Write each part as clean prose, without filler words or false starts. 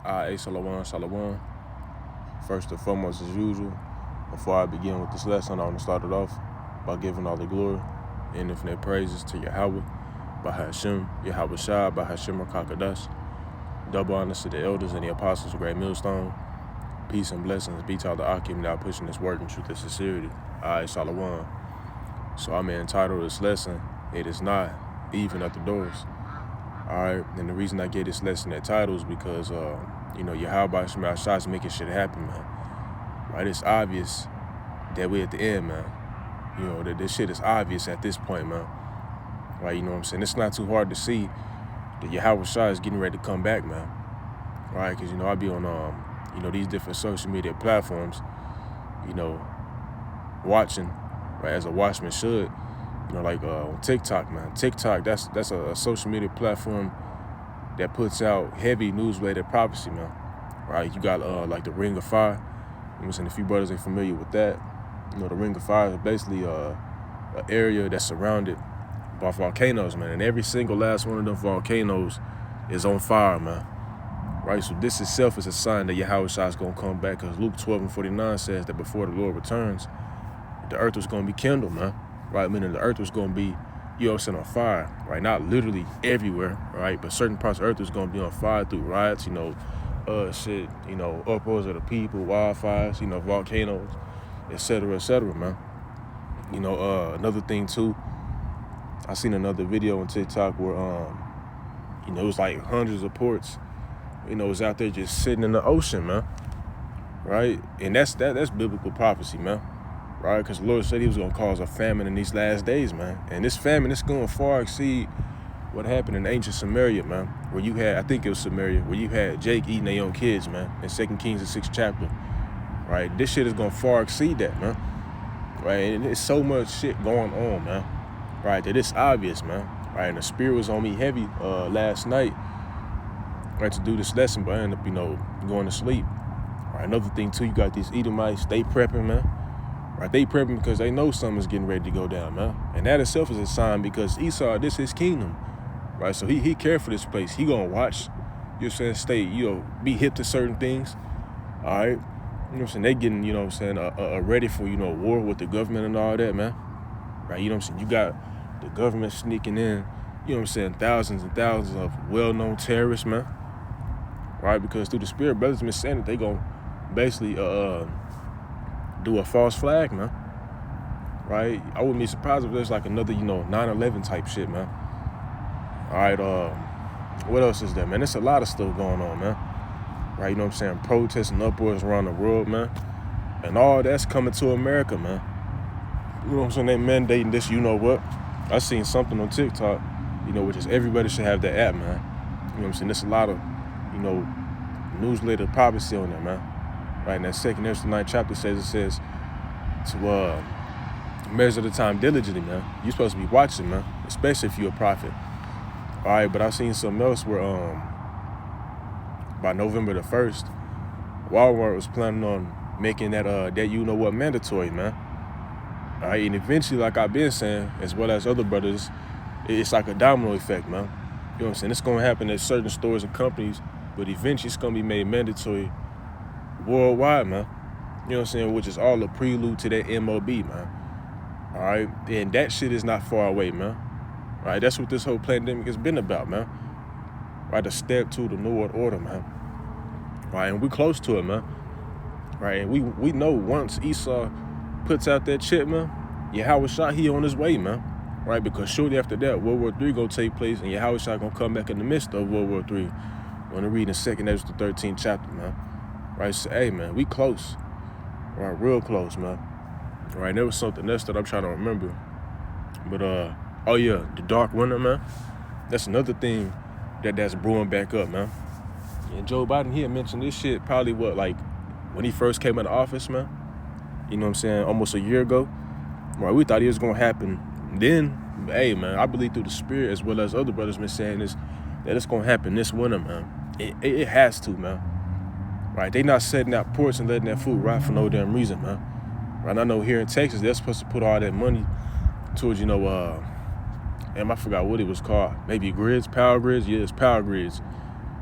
Shalom, Shalom. First and foremost, as usual, before I begin with this lesson, I want to start it off by giving all the glory and infinite praises to Yahweh, Bahashem, Yahweh Shah, Bahashem Rakakadash. Double honors to the elders and the apostles of Great Millstone. Peace and blessings be to all the Akim that are pushing this word in truth and sincerity. Shalom. So I'm entitled this lesson, It Is Not Even at the Doors. Alright, and the reason I gave this lesson that title is because, Yahweh Shah is making shit happen, man. Right, it's obvious that we're at the end, man. That this shit is obvious at this point, man. Right, you know what I'm saying? It's not too hard to see that Yahweh Shah is getting ready to come back, man. Right, because, I be on, these different social media platforms, watching, right, as a watchman should. Like on TikTok, man. TikTok, that's a social media platform that puts out heavy news-related prophecy, man. Right? You got like the Ring of Fire. I'm saying, if you brothers ain't familiar with that, the Ring of Fire is basically an area that's surrounded by volcanoes, man. And every single last one of them volcanoes is on fire, man. Right? So this itself is a sign that Yahweh Shah is going to come back, because Luke 12:49 says that before the Lord returns, the earth was going to be kindled, man. Right, meaning the earth was going to be, on fire, right? Not literally everywhere, right? But certain parts of earth was going to be on fire through riots, uproars of the people, wildfires, volcanoes, et cetera, man. Another thing too, I seen another video on TikTok where, it was like hundreds of ports, was out there just sitting in the ocean, man. Right? And that's biblical prophecy, man. Right, because the Lord said he was going to cause a famine in these last days, man. And this famine is going to far exceed what happened in ancient Samaria, man, where you had, I think it was Samaria, where you had Jake eating their own kids, man, in 2 Kings, the 6th chapter. Right, this shit is going to far exceed that, man. Right, and there's so much shit going on, man. Right, that it's obvious, man. Right, and the spirit was on me heavy last night, right, to do this lesson, but I ended up, going to sleep. Right, another thing, too, you got these Edomites, they prepping, man. Right, they prepping because they know something's getting ready to go down, man. And that itself is a sign, because Esau, this is his kingdom. Right, so he cared for this place. He gonna watch, stay, be hip to certain things. All right. They getting, ready for, war with the government and all that, man. Right, you got the government sneaking in, thousands and thousands of well-known terrorists, man. Right, because through the spirit, brothers been saying that they gonna basically, do a false flag, man. Right? I wouldn't be surprised if there's like another, 9/11 type shit, man. All right, what else is there, man? There's a lot of stuff going on, man. Right, protests and uproars around the world, man. And all that's coming to America, man. They mandating this, I seen something on TikTok, which is everybody should have that app, man. There's a lot of, news-related prophecy on there, man. Right, in that 2nd Ezra 9th chapter says to measure the time diligently, man. You're supposed to be watching, man, especially if you're a prophet. All right, but I seen something else where by November the 1st, Walmart was planning on making that mandatory, man. All right, and eventually, like I've been saying, as well as other brothers, it's like a domino effect, man. It's gonna happen at certain stores and companies, but eventually it's gonna be made mandatory worldwide, man. Which is all a prelude to that MOB, man. All right, and that shit is not far away, man. Right, that's what this whole pandemic has been about, man. Right, a step to the New World Order, man. Right, and we close to it, man. Right, and we know once Esau puts out that chip, man, Yahweh Shah, he on his way, man. Right, because shortly after that, World War III gonna take place, and Yahweh Shah gonna come back in the midst of World War III. When we read in 2nd Ezra the 13th chapter, man. Right, so, hey, man, we close. Right, real close, man. Right, there was something else that I'm trying to remember. But, the dark winter, man. That's another thing that's brewing back up, man. And Joe Biden, he had mentioned this shit probably, when he first came into office, man. Almost a year ago. Right, we thought it was going to happen then. Hey, man, I believe through the spirit, as well as other brothers been saying this, that it's going to happen this winter, man. It has to, man. Right, they not setting out ports and letting that food rot for no damn reason, man. Right, I know here in Texas, they're supposed to put all that money towards, I forgot what it was called. Maybe grids, power grids. Yeah, it's power grids.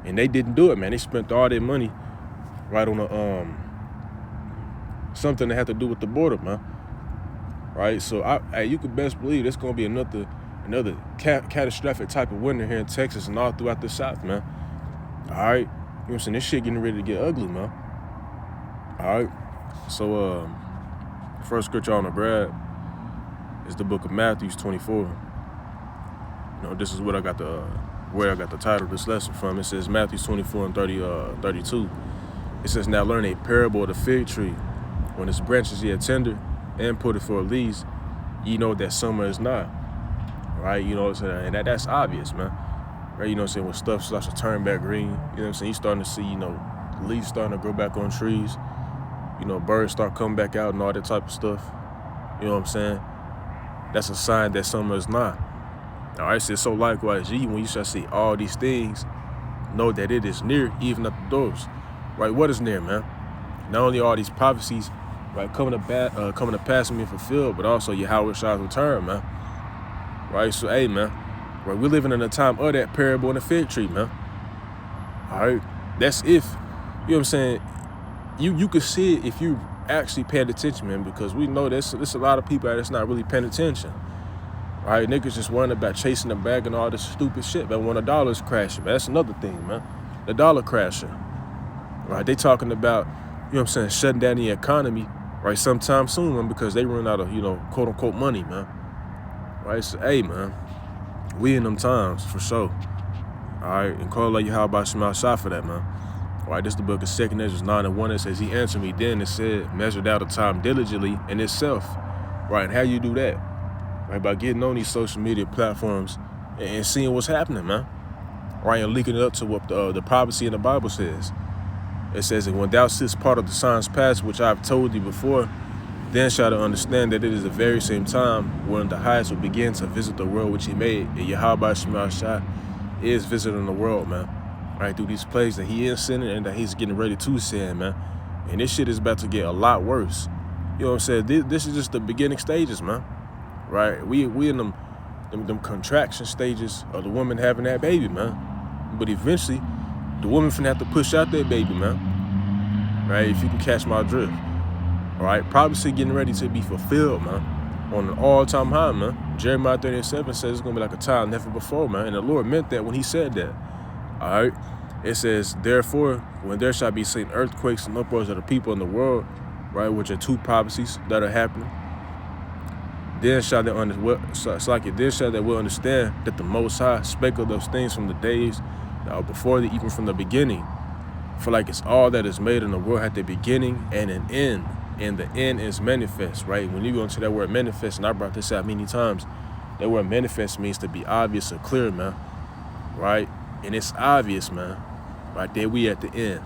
And they didn't do it, man. They spent all their money right on something that had to do with the border, man. Right? So you could best believe it's gonna be another catastrophic type of winter here in Texas and all throughout the South, man. All right? You know what I'm saying? This shit getting ready to get ugly, man. All right? So first scripture I want to grab is the book of Matthew 24. You know, this is what I got where I got the title of this lesson from. It says Matthew 24 and 32. It says, now learn a parable of the fig tree. When its branches yet tender and put it for leaves, you know that summer is nigh. Right? You know what I'm saying? And that's obvious, man. Right? You know what I'm saying? When stuff starts to turn back green, you know what I'm saying? You're starting to see, you know, leaves starting to grow back on trees. You know, birds start coming back out and all that type of stuff. You know what I'm saying? That's a sign that summer is nigh. All right, so likewise, when you shall see all these things, know that it is near, even at the doors. Right? What is near, man? Not only are these prophecies, right, coming to pass and being fulfilled, but also Yahweh Shah's return, man. Right? So, hey, man, right, we're living in a time of that parable in the fig tree, man. All right? That's if, you know what I'm saying, you could see it if you actually paid attention, man, because we know there's a lot of people that's not really paying attention. All right, niggas just worrying about chasing the bag and all this stupid shit, man. When the dollar's crashing, man, that's another thing, man. The dollar crashing. Right? They talking about, you know what I'm saying, shutting down the economy, right, sometime soon, man, because they run out of, you know, quote unquote money, man. Right? So, hey, man, we in them times for sure. All right, and call like Yahweh Shema Shah for that, man. All right, this is the book of 2 Ezra 9:1. It says, he answered me then and said, measured out the time diligently in itself. Right, and how you do that? Right, by getting on these social media platforms and seeing what's happening, man. Right, and linking it up to what the prophecy in the Bible says. It says, and when thou seest part of the signs past, which I have told thee before, then shalt thou understand that it is the very same time when the highest will begin to visit the world which he made. And Yahweh Shema Shah is visiting the world, man. Right, through these plagues that he is sending and that he's getting ready to send, man. And this shit is about to get a lot worse. You know what I'm saying? This is just the beginning stages, man. Right? We in them contraction stages of the woman having that baby, man. But eventually, the woman finna have to push out that baby, man. Right? If you can catch my drift. All right? Prophecy getting ready to be fulfilled, man. On an all-time high, man. Jeremiah 30:7 says it's gonna be like a time never before, man. And the Lord meant that when he said that. All right? It says, therefore, when there shall be seen earthquakes and uproars of the people in the world, right, which are two prophecies that are happening, then shall they will understand that the Most High spake of those things from the days that are before thee, even from the beginning. For like it's all that is made in the world had the beginning and an end, and the end is manifest, right? When you go into that word manifest, and I brought this out many times, that word manifest means to be obvious or clear, man, right? And it's obvious, man, right there we at the end. You know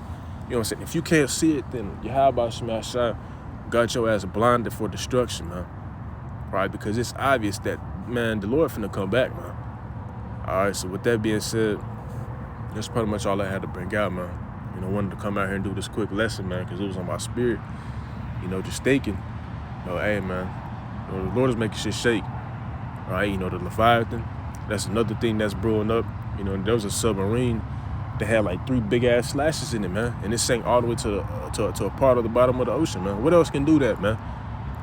what I'm saying? If you can't see it, then Yahweh Shema Shah got your ass blinded for destruction, man. Right, because it's obvious that, man, the Lord finna come back, man. All right, so with that being said, that's pretty much all I had to bring out, man. You know, wanted to come out here and do this quick lesson, man, because it was on my spirit. You know, just thinking, you know, hey, man, you know, the Lord is making shit shake. All right, you know, the Leviathan, that's another thing that's brewing up. You know, there was a submarine that had like 3 big-ass slashes in it, man, and it sank all the way to a part of the bottom of the ocean, man. What else can do that, man?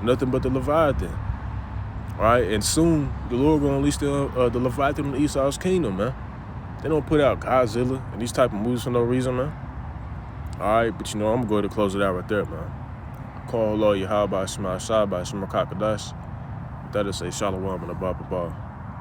Nothing but the Leviathan. All right, and soon the Lord gonna release the Leviathan in the Esau's kingdom, man. They don't put out Godzilla and these type of movies for no reason, man. All right, but you know, I'm gonna go ahead and close it out right there, man. Call Lord Yahweh Shema Shah by Shema Kakadash. That is a Shalom and a Baba.